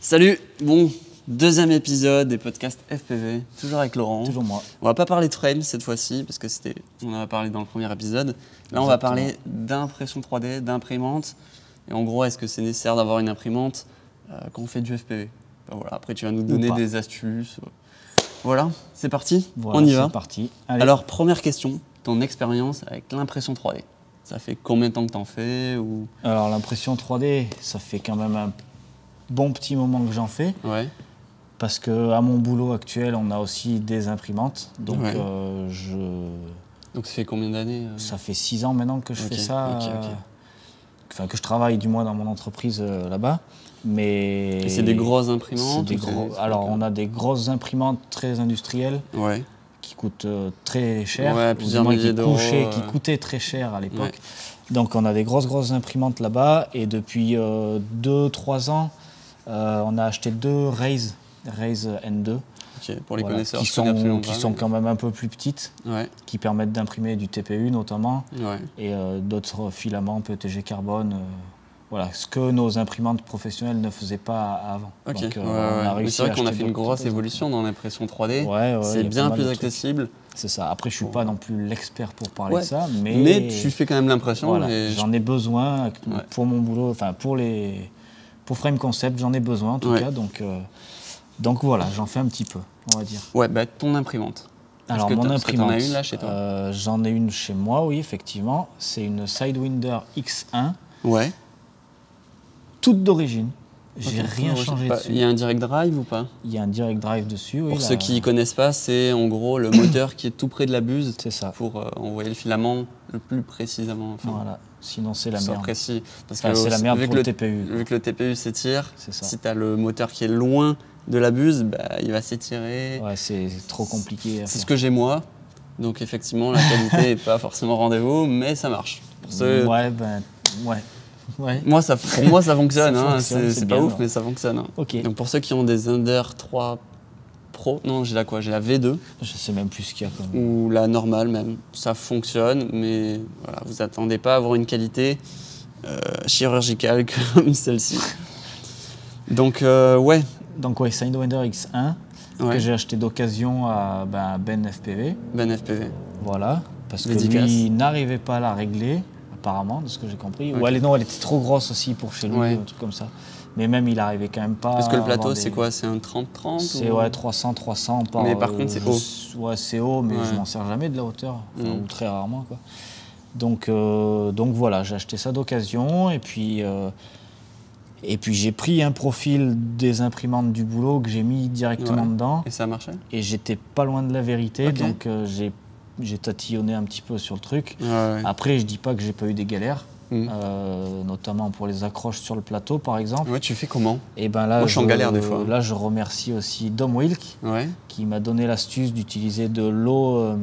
Salut, bon, deuxième épisode des podcasts FPV, toujours avec Laurent. Toujours moi. On va pas parler de frame cette fois-ci, parce que on en a parlé dans le premier épisode. Là, on va parler d'impression 3D, d'imprimante. Et en gros, est-ce que c'est nécessaire d'avoir une imprimante quand on fait du FPV? Ben voilà, après, tu vas nous donner des astuces. Voilà, c'est parti, Voilà, on y va. C'est parti. Allez. Alors, première question, ton expérience avec l'impression 3D. Ça fait combien de temps que t'en fais ou... Alors, l'impression 3D, ça fait quand même un bon petit moment que j'en fais. Ouais. Parce qu'à mon boulot actuel, on a aussi des imprimantes. Donc, Ouais. Donc, ça fait combien d'années ça fait 6 ans maintenant que je fais ça. ok. Enfin, que je travaille du moins dans mon entreprise là-bas. Mais Et c'est des grosses imprimantes Alors, on a des grosses imprimantes très industrielles qui coûtent très cher. Ouais, plusieurs milliers d'euros. Qui coûtaient très cher à l'époque. Ouais. Donc, on a des grosses imprimantes là-bas. Et depuis 2-3 ans, on a acheté 2 Raise N2. Okay, pour les connaisseurs, qui sont quand même un peu plus petites, qui permettent d'imprimer du TPU notamment, et d'autres filaments PETG carbone. Voilà, ce que nos imprimantes professionnelles ne faisaient pas avant. Okay. Donc, c'est vrai qu'on a fait une grosse évolution dans l'impression 3D. C'est bien plus accessible. C'est ça. Après, je ne suis pas non plus l'expert pour parler de ça, mais tu fais quand même l'impression. Voilà, j'en ai besoin pour mon boulot, enfin pour Frame Concept, j'en ai besoin en tout cas. Donc voilà, j'en fais un petit peu, on va dire. Ouais, bah ton imprimante. Alors mon imprimante, t'en as une là chez toi? J'en ai une chez moi, oui, effectivement. C'est une Sidewinder X1. Ouais. Toute d'origine. J'ai rien changé dessus. Il y a un direct drive ou pas? Il y a un direct drive dessus, oui. Pour ceux qui ne connaissent pas, c'est en gros le moteur qui est tout près de la buse. C'est ça. Pour envoyer le filament le plus précisément. Enfin, voilà. Sinon, c'est la merde. Précis. Parce que c'est la merde pour le TPU. Vu que le TPU s'étire, si tu as le moteur qui est loin de la buse, il va s'étirer. Ouais, c'est trop compliqué. C'est ce que j'ai moi. Donc effectivement, la qualité n'est pas forcément rendez-vous, mais ça marche. Pour ceux... Ouais. Pour moi, ça fonctionne. C'est pas ouf, mais ça fonctionne. Okay. Donc pour ceux qui ont des Under 3 Pro, non, j'ai la quoi? J'ai la V2. Je sais même plus ce qu'il y a comme. Ou la normale même. Ça fonctionne, mais voilà, vous attendez pas à avoir une qualité chirurgicale comme celle-ci. Donc Donc Sidewinder X1 que j'ai acheté d'occasion à Ben FPV. Ben FPV. Voilà, parce que lui n'arrivait pas à la régler. Apparemment, de ce que j'ai compris. Ou elle était trop grosse aussi pour chez lui, un truc comme ça. Mais même, il arrivait quand même pas. Parce que le plateau, c'est quoi? C'est un 30-30? C'est 300 par. Mais par contre, c'est haut. Ouais, c'est haut, mais je m'en sers jamais de la hauteur, ou très rarement, quoi. Donc voilà, j'ai acheté ça d'occasion, et puis j'ai pris un profil des imprimantes du boulot que j'ai mis directement dedans. Et ça marchait? Et j'étais pas loin de la vérité, donc j'ai tatillonné un petit peu sur le truc. Après, je dis pas que j'ai pas eu des galères, notamment pour les accroches sur le plateau, par exemple. Ouais, tu fais comment? Et ben là, moi, je suis en galère des fois. Là, je remercie aussi Dom Wilk, qui m'a donné l'astuce d'utiliser de l'eau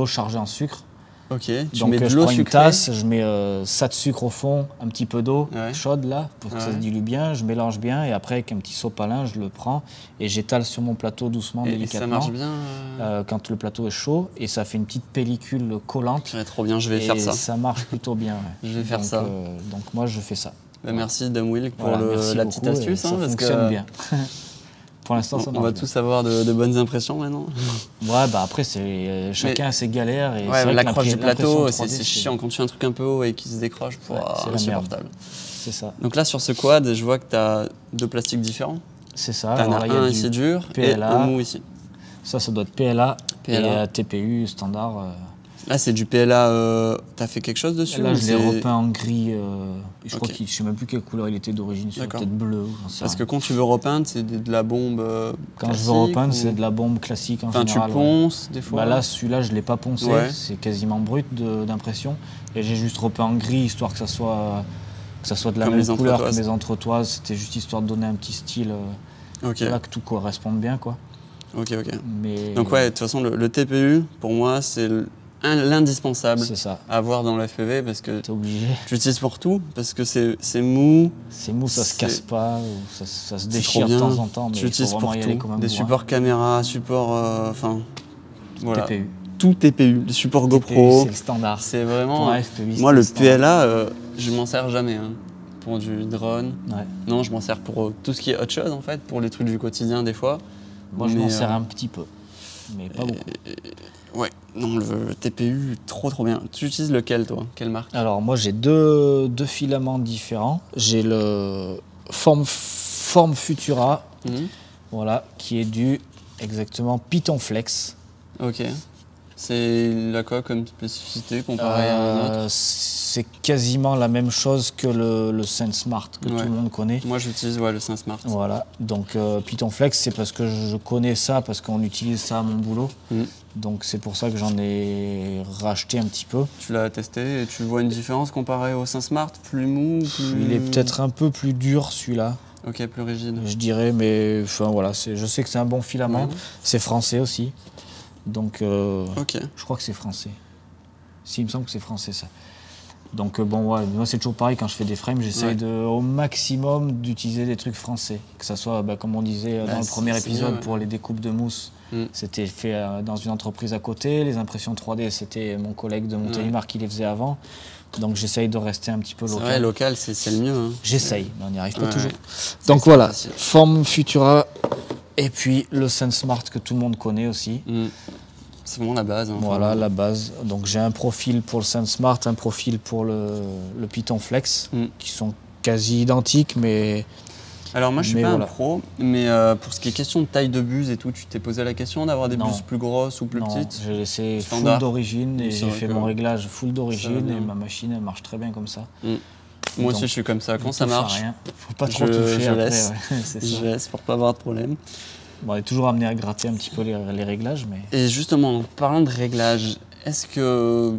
chargée en sucre. Ok. Donc je prends une tasse, je mets ça de sucre au fond, un petit peu d'eau chaude là, pour que ça se dilue bien, je mélange bien et après avec un petit sopalin, je le prends et j'étale sur mon plateau doucement, délicatement. Et ça marche bien quand le plateau est chaud et ça fait une petite pellicule collante. Trop bien, je vais faire ça. Ça marche plutôt bien. Je vais faire ça. Donc moi je fais ça. Merci Dom Wilk pour la petite astuce. Ça fonctionne bien. Pour l'instant, ça marche. On va tous avoir de bonnes impressions maintenant. Ouais, après, chacun a ses galères. Et l'accroche du plateau, c'est chiant. Quand tu fais un truc un peu haut et qu'il se décroche, c'est insupportable. C'est ça. Donc là, sur ce quad, je vois que tu as 2 plastiques différents. C'est ça. Tu en as un ici dur et un mou ici. Ça doit être PLA. Et TPU standard. Là, c'est du PLA. T'as fait quelque chose dessus? Là, je l'ai repeint en gris. Je crois je sais même plus quelle couleur il était d'origine. Peut-être bleu. Parce que quand tu veux repeindre, c'est de la bombe. Quand je veux repeindre, c'est de la bombe classique en général. Tu ponces des fois? Là, celui-là, je l'ai pas poncé. C'est quasiment brut d'impression. Et j'ai juste repeint en gris, histoire que ça soit de la même couleur que mes entretoises. C'était juste histoire de donner un petit style. Là, que tout corresponde bien, quoi. Ok. Donc de toute façon, le TPU, pour moi, c'est l'indispensable à avoir dans le FPV parce que t'es obligé. Tu l'utilises pour tout parce que c'est mou. C'est mou, ça se casse pas, ou ça se déchire de temps en temps. Mais tu l'utilises pour tout. Des supports caméra, supports, voilà. TPU. Tout TPU, les supports GoPro. C'est le standard. C'est vraiment. FPV, moi, le PLA, je m'en sers jamais. pour du drone. Ouais. Non, je m'en sers pour tout ce qui est autre chose en fait, pour les trucs du quotidien des fois. Moi, je m'en sers un petit peu, mais pas beaucoup. Ouais, non, le TPU, trop bien. Tu utilises lequel toi? Quelle marque? Alors moi j'ai deux filaments différents. J'ai le Form Futura, voilà, qui est du exactement Python Flex. Ok. C'est la quoi comme spécificité comparé à un autre? C'est quasiment la même chose que le SenseSmart que tout le monde connaît. Moi j'utilise le SenseSmart. Voilà, donc Python Flex c'est parce que je connais ça, parce qu'on utilise ça à mon boulot. Donc c'est pour ça que j'en ai racheté un petit peu. Tu l'as testé et tu vois une différence comparé au SenseSmart? Plus mou plus... Il est peut-être un peu plus dur celui-là. Ok, plus rigide. Je dirais, mais enfin voilà, je sais que c'est un bon filament. C'est français aussi. Donc je crois que c'est français. Si, il me semble que c'est français ça. Donc bon, ouais, moi c'est toujours pareil, quand je fais des frames, j'essaye au maximum d'utiliser des trucs français. Que ça soit, comme on disait dans le premier épisode, pour les découpes de mousse, c'était fait dans une entreprise à côté. Les impressions 3D, c'était mon collègue de Montélimar qui les faisait avant. Donc j'essaye de rester un petit peu local. C'est vrai, local, c'est le mieux. Hein. J'essaye, mais on n'y arrive pas toujours. Donc voilà, Form Futura et puis le SenseSmart que tout le monde connaît aussi. C'est vraiment la base. Hein, voilà, la base. Donc j'ai un profil pour le SenseSmart, un profil pour le Python Flex, qui sont quasi identiques, mais... Alors moi je suis pas un pro, mais pour ce qui est question de taille de buse et tout, tu t'es posé la question d'avoir des buses plus grosses ou plus petites? J'ai laissé full d'origine et j'ai fait mon réglage full d'origine et ma machine elle marche très bien comme ça. Moi aussi je suis comme ça, quand ça marche, faut pas trop toucher je après. Laisse. Je laisse pour pas avoir de problème. Bon, on est toujours amené à gratter un petit peu les réglages. Mais... Et justement, en parlant de réglages, est-ce que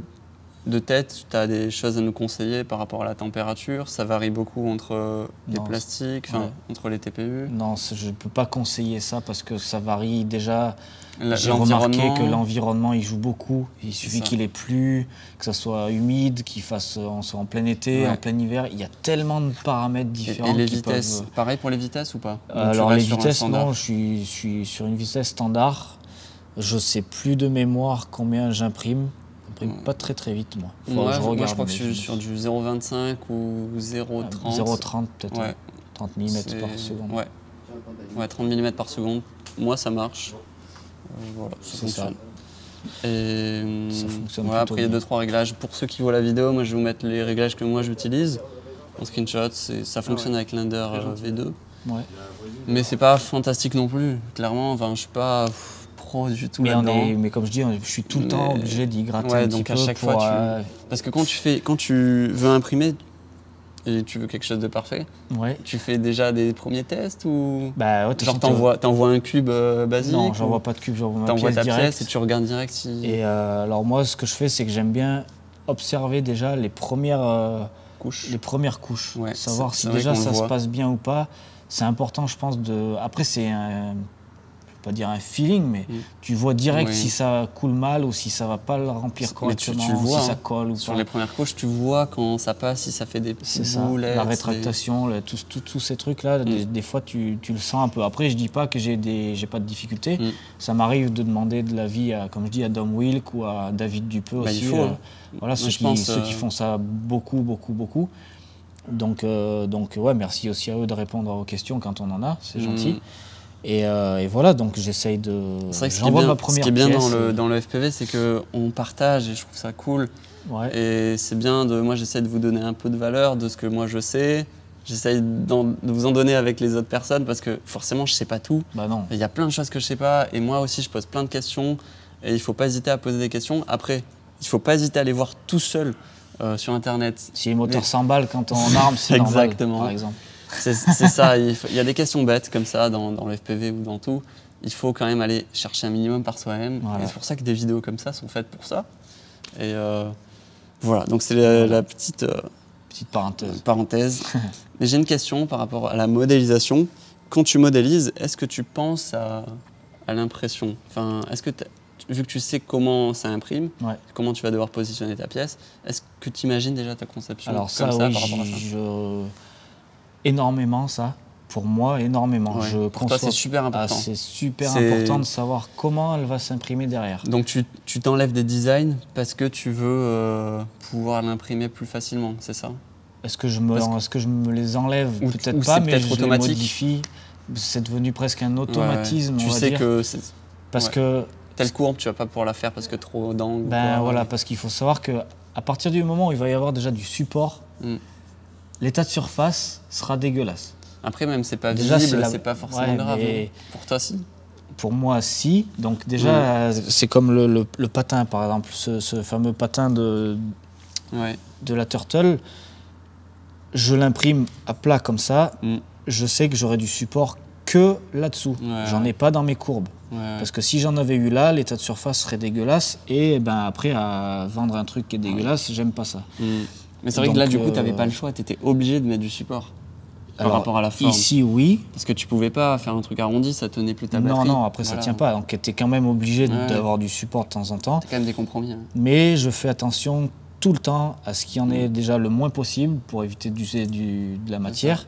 de tête, tu as des choses à nous conseiller par rapport à la température? Ça varie beaucoup entre les plastiques, entre les TPU? Non, je ne peux pas conseiller ça parce que ça varie déjà. J'ai remarqué que l'environnement il joue beaucoup. Il suffit qu'il ait plu, que ça soit humide, qu'il fasse en plein été, en plein hiver. Il y a tellement de paramètres différents. Et les vitesses, pareil pour les vitesses ou pas? Alors les vitesses, non, je suis sur une vitesse standard. Je sais plus de mémoire combien j'imprime. J'imprime pas très vite moi. Moi je crois que je suis sur du 0,25 ou 0,30. 0,30 peut-être. 30 mm par seconde. Ouais, 30 mm par seconde. Moi ça marche. Voilà, ça fonctionne. Et ça fonctionne après, il y a 2-3 réglages. Pour ceux qui voient la vidéo, moi je vais vous mettre les réglages que moi j'utilise en screenshot. Ça fonctionne avec l'Ender V2. Mais c'est pas fantastique non plus, clairement. Enfin, je suis pas pro du tout là-dedans. Mais comme je dis, je suis tout le temps obligé d'y gratter un petit peu. À chaque fois, parce que quand tu veux imprimer et tu veux quelque chose de parfait, tu fais déjà des premiers tests ou genre t'envoies un cube basique? Non, j'envoie pas de cube, j'envoie ma pièce direct. Pièce et tu regardes direct si... Et alors moi, ce que je fais, c'est que j'aime bien observer déjà les premières couches. Savoir si déjà ça se passe bien ou pas. C'est important, je pense, de... Après, c'est un... pas dire un feeling, mais tu vois direct si ça coule mal ou si ça va pas le remplir correctement, tu vois, si ça colle ou sur pas. Les premières couches, tu vois quand ça passe, si ça fait des petites boulettes. La rétractation, tous ces trucs-là, des fois tu le sens un peu. Après, je dis pas que j'ai pas de difficultés. Ça m'arrive de demander de l'avis à, comme je dis, à Dom Wilk ou à David Dupeux aussi. Il faut. Voilà, ceux qui font ça beaucoup. Donc ouais, merci aussi à eux de répondre aux questions quand on en a, c'est gentil. Et voilà, donc j'essaye de... C'est vrai que ce qui est bien dans le FPV, c'est qu'on partage et je trouve ça cool. Et c'est bien moi j'essaie de vous donner un peu de valeur de ce que moi je sais. J'essaye de vous en donner avec les autres personnes parce que forcément je sais pas tout. Non. Il y a plein de choses que je sais pas et moi aussi je pose plein de questions et il faut pas hésiter à poser des questions. Après, il faut pas hésiter à aller voir tout seul sur internet. Si les moteurs s'emballent quand on en arme, c'est normal, exactement. Par exemple. C'est ça, il y a des questions bêtes comme ça dans le FPV ou dans tout. Il faut quand même aller chercher un minimum par soi-même. Et c'est pour ça que des vidéos comme ça sont faites pour ça. Et voilà, donc c'est la petite parenthèse. Mais j'ai une question par rapport à la modélisation. Quand tu modélises, est-ce que tu penses à l'impression? Enfin, est-ce que vu que tu sais comment ça imprime, comment tu vas devoir positionner ta pièce, est-ce que tu imagines déjà ta conception par rapport à ça? Énormément, ça. Pour moi, énormément. Pour toi, c'est super important. C'est super important de savoir comment elle va s'imprimer derrière. Donc, tu t'enlèves des designs parce que tu veux pouvoir l'imprimer plus facilement, c'est ça? Est-ce que je me les enlève? Peut-être ou pas, c'est mais peut-être je les automatique. modifie. C'est devenu presque un automatisme, Tu on va sais dire. que Parce ouais. que, Telle courbe, tu vas pas pouvoir la faire parce que trop d'angles. ben voilà, parce qu'il faut savoir que à partir du moment où il va y avoir déjà du support, l'état de surface sera dégueulasse. Après, même c'est pas Déjà, visible, c'est pas forcément grave. mais Non. Pour toi, si. pour moi, si. Donc déjà, c'est comme le patin, par exemple, ce fameux patin de la Turtle. Je l'imprime à plat comme ça. Je sais que j'aurai du support que là-dessous. J'en ai pas dans mes courbes. Parce que si j'en avais eu là, l'état de surface serait dégueulasse. Et ben après, à vendre un truc qui est dégueulasse, j'aime pas ça. Mais c'est vrai que là, du coup, tu n'avais pas le choix. Tu étais obligé de mettre du support par rapport à la forme. Ici, oui. Parce que tu pouvais pas faire un truc arrondi, ça tenait plus ta batterie. Non, après ça tient pas. Donc tu étais quand même obligé d'avoir du support de temps en temps. C'est quand même des compromis. Hein. Mais je fais attention tout le temps à ce qu'il y en ait déjà le moins possible pour éviter de la matière.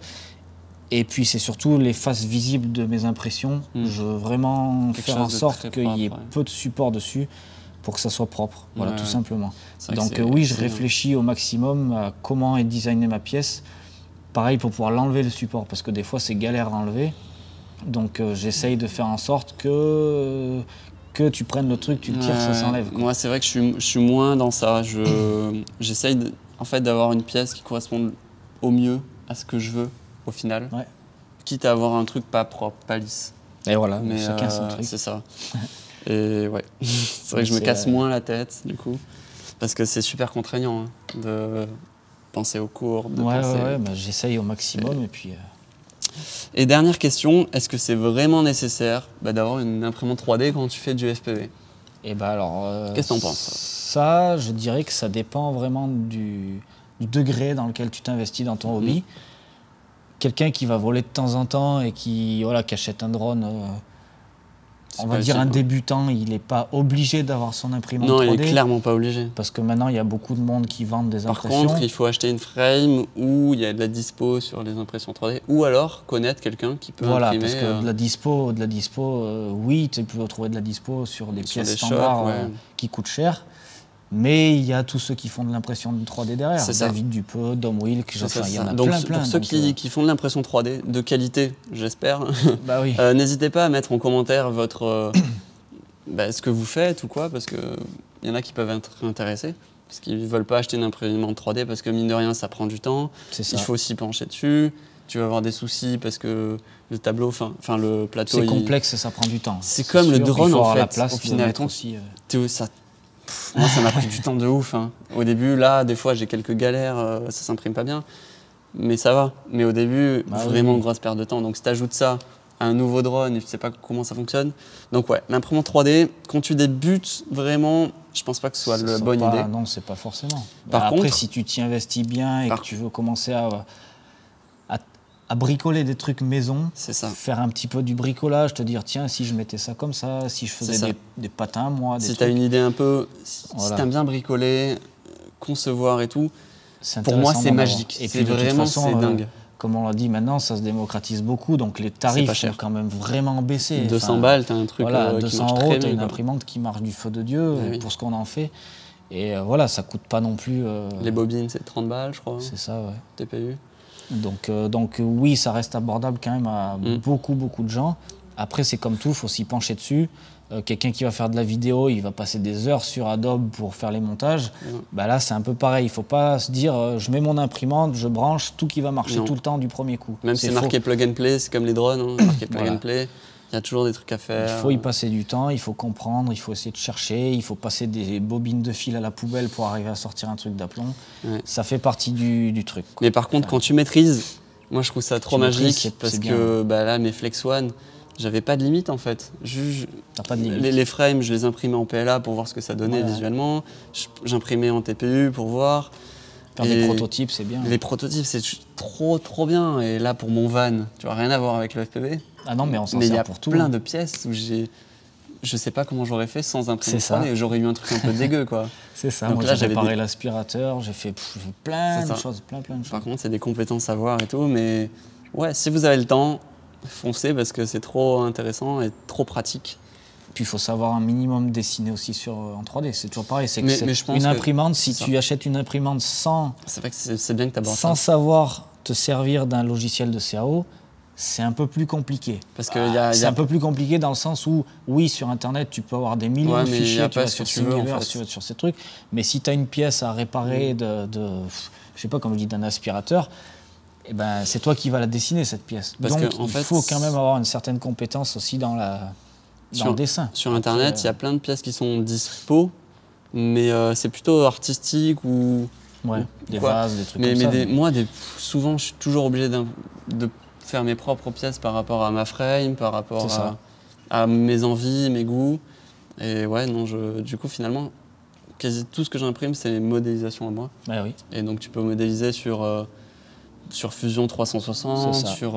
Et puis c'est surtout les faces visibles de mes impressions. Je veux vraiment faire en sorte qu'il y ait peu de support dessus pour que ça soit propre. Voilà, tout simplement. Donc oui, je réfléchis au maximum à comment est designée ma pièce. Pareil pour pouvoir l'enlever le support, parce que des fois c'est galère à enlever. Donc j'essaye de faire en sorte que tu prennes le truc, tu le tires, ça s'enlève. Moi c'est vrai que je suis moins dans ça. J'essaye en fait d'avoir une pièce qui corresponde au mieux à ce que je veux au final. Quitte à avoir un truc pas propre, pas lisse. Et voilà, mais chacun son truc. C'est ça. Et ouais, c'est vrai que je me casse moins la tête du coup, parce que c'est super contraignant de penser aux cours. J'essaye au maximum et puis. Et dernière question, est-ce que c'est vraiment nécessaire d'avoir une imprimante 3D quand tu fais du FPV? Et alors. Qu'est-ce que t'en penses? Ça, je dirais que ça dépend vraiment du degré dans lequel tu t'investis dans ton hobby. Quelqu'un qui va voler de temps en temps et qui achète un drone, on va dire un débutant, il n'est pas obligé d'avoir son imprimante 3D. Non, il n'est clairement pas obligé. Parce que maintenant, il y a beaucoup de monde qui vendent des impressions. Par contre, il faut acheter une frame où il y a de la dispo sur les impressions 3D, ou alors connaître quelqu'un qui peut imprimer. Parce que de la dispo, oui, tu peux trouver de la dispo sur des pièces standards qui coûtent cher. Mais il y a tous ceux qui font de l'impression 3D derrière. David Dupeux, Dom Wilk, il y en a plein. Pour ceux qui font de l'impression 3D de qualité, j'espère, n'hésitez pas à mettre en commentaire ce que vous faites ou quoi, parce qu'il y en a qui peuvent être intéressés, parce qu'ils ne veulent pas acheter une imprimante 3D, parce que mine de rien, ça prend du temps. Il faut s'y pencher dessus. Tu vas avoir des soucis parce que le tableau, enfin le plateau... C'est complexe et ça prend du temps. C'est comme le drone en fait, au final. Moi, ça m'a pris du temps de ouf. Au début, là, des fois, j'ai quelques galères, ça s'imprime pas bien. Mais ça va. Mais au début, vraiment grosse perte de temps. Donc, si tu ajoutes ça à un nouveau drone et tu sais pas comment ça fonctionne. Donc, l'imprimante 3D, quand tu débutes, vraiment, je pense pas que ce soit la bonne idée. Non, c'est pas forcément. Par contre, si tu t'y investis bien et que tu veux commencer à bricoler des trucs maison, faire un petit peu du bricolage, te dire tiens, si je mettais ça comme ça, si je faisais des patins, moi, si tu as une idée un peu, si tu aimes bien bricoler, concevoir et tout, pour moi c'est magique. Et puis c'est dingue. Comme on l'a dit maintenant, ça se démocratise beaucoup, donc les tarifs sont quand même vraiment baissés. 200 balles, tu as un truc 200 €, tu as une imprimante qui marche du feu de Dieu pour ce qu'on en fait. Et ça coûte pas non plus... Les bobines, c'est 30 balles, je crois. C'est ça, TPU. Donc oui, ça reste abordable quand même à beaucoup de gens. Après, c'est comme tout, il faut s'y pencher dessus. Quelqu'un qui va faire de la vidéo, il va passer des heures sur Adobe pour faire les montages. Là, c'est un peu pareil. Il ne faut pas se dire je mets mon imprimante, je branche, tout qui va marcher tout le temps du premier coup. Même si c'est marqué plug and play, c'est comme les drones, marqué plug and play. Il y a toujours des trucs à faire. Il faut y passer du temps, il faut comprendre, il faut essayer de chercher, il faut passer des bobines de fil à la poubelle pour arriver à sortir un truc d'aplomb. Ça fait partie du truc. Mais par contre, quand tu maîtrises, moi je trouve ça trop magique parce que là, mes Flex One, j'avais pas de limite en fait. Pas de limite. Les frames, je les imprimais en PLA pour voir ce que ça donnait visuellement. J'imprimais en TPU pour voir. Faire des prototypes, c'est bien. Les prototypes, c'est trop bien. Et là, pour mon van, tu vois, rien à voir avec le FPV. Ah non, mais on s'en sert pour tout. Mais il y a plein de pièces où je sais pas comment j'aurais fait sans imprimer 3D. J'aurais eu un truc un peu dégueu, quoi. C'est ça. Donc moi, j'ai réparé l'aspirateur, j'ai fait plein de choses. Par contre, c'est des compétences à voir et tout. Mais si vous avez le temps, foncez parce que c'est trop intéressant et trop pratique. puis il faut savoir un minimum dessiner aussi en 3D. C'est toujours pareil. C'est Mais je pense une que imprimante, si c'est tu achètes une imprimante C'est vrai que c'est bien que tu abordes sans ça. savoir te servir d'un logiciel de CAO, c'est un peu plus compliqué. Parce que C'est un peu plus compliqué dans le sens où, oui, sur Internet, tu peux avoir des millions de mais y fichiers, a tu pas vas ce que sur tu veux, en Thingiverse, fait. tu vas sur ces trucs, mais si tu as une pièce à réparer je sais pas, comme je dis, d'un aspirateur, eh ben, c'est toi qui vas la dessiner, cette pièce. Parce Donc, que, en il fait, faut quand même avoir une certaine compétence aussi dans le dessin. Sur Internet, il y a plein de pièces qui sont dispo, mais c'est plutôt artistique ou Ouais, des quoi. vases, des trucs comme ça. Moi, souvent, je suis toujours obligé de faire mes propres pièces par rapport à ma frame, par rapport à mes envies, mes goûts. Et ouais, non, du coup, finalement, quasi tout ce que j'imprime, c'est les modélisations à moi. Ouais, oui. Et donc, tu peux modéliser sur Fusion 360, C'est ça. sur...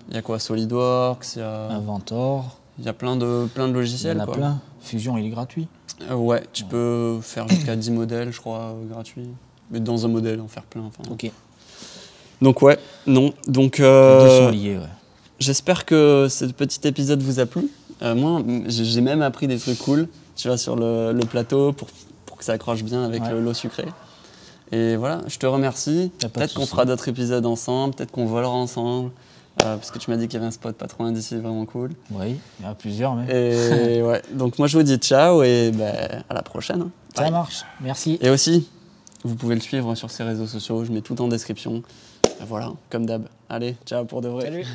Il y a quoi, SolidWorks, Inventor, il y a plein de il y logiciels. en a quoi. plein. Fusion, il est gratuit. Ouais, tu peux faire jusqu'à 10 modèles, je crois, gratuits. Mais dans un modèle, en faire plein. Enfin. Ok. Donc ouais, non. Donc Les deux sont liés, ouais. j'espère que ce petit épisode vous a plu. Moi, j'ai même appris des trucs cool, tu vois, sur le plateau pour que ça accroche bien avec l'eau sucrée. Et voilà, je te remercie. Peut-être qu'on fera d'autres épisodes ensemble, peut-être qu'on volera ensemble. Parce que tu m'as dit qu'il y avait un spot pas trop loin d'ici vraiment cool. Oui, il y en a plusieurs même. Et ouais, donc moi je vous dis ciao et à la prochaine. Ça marche, merci. Et aussi, vous pouvez le suivre sur ses réseaux sociaux, je mets tout en description. Voilà, comme d'hab. Allez, ciao pour de vrai. Salut.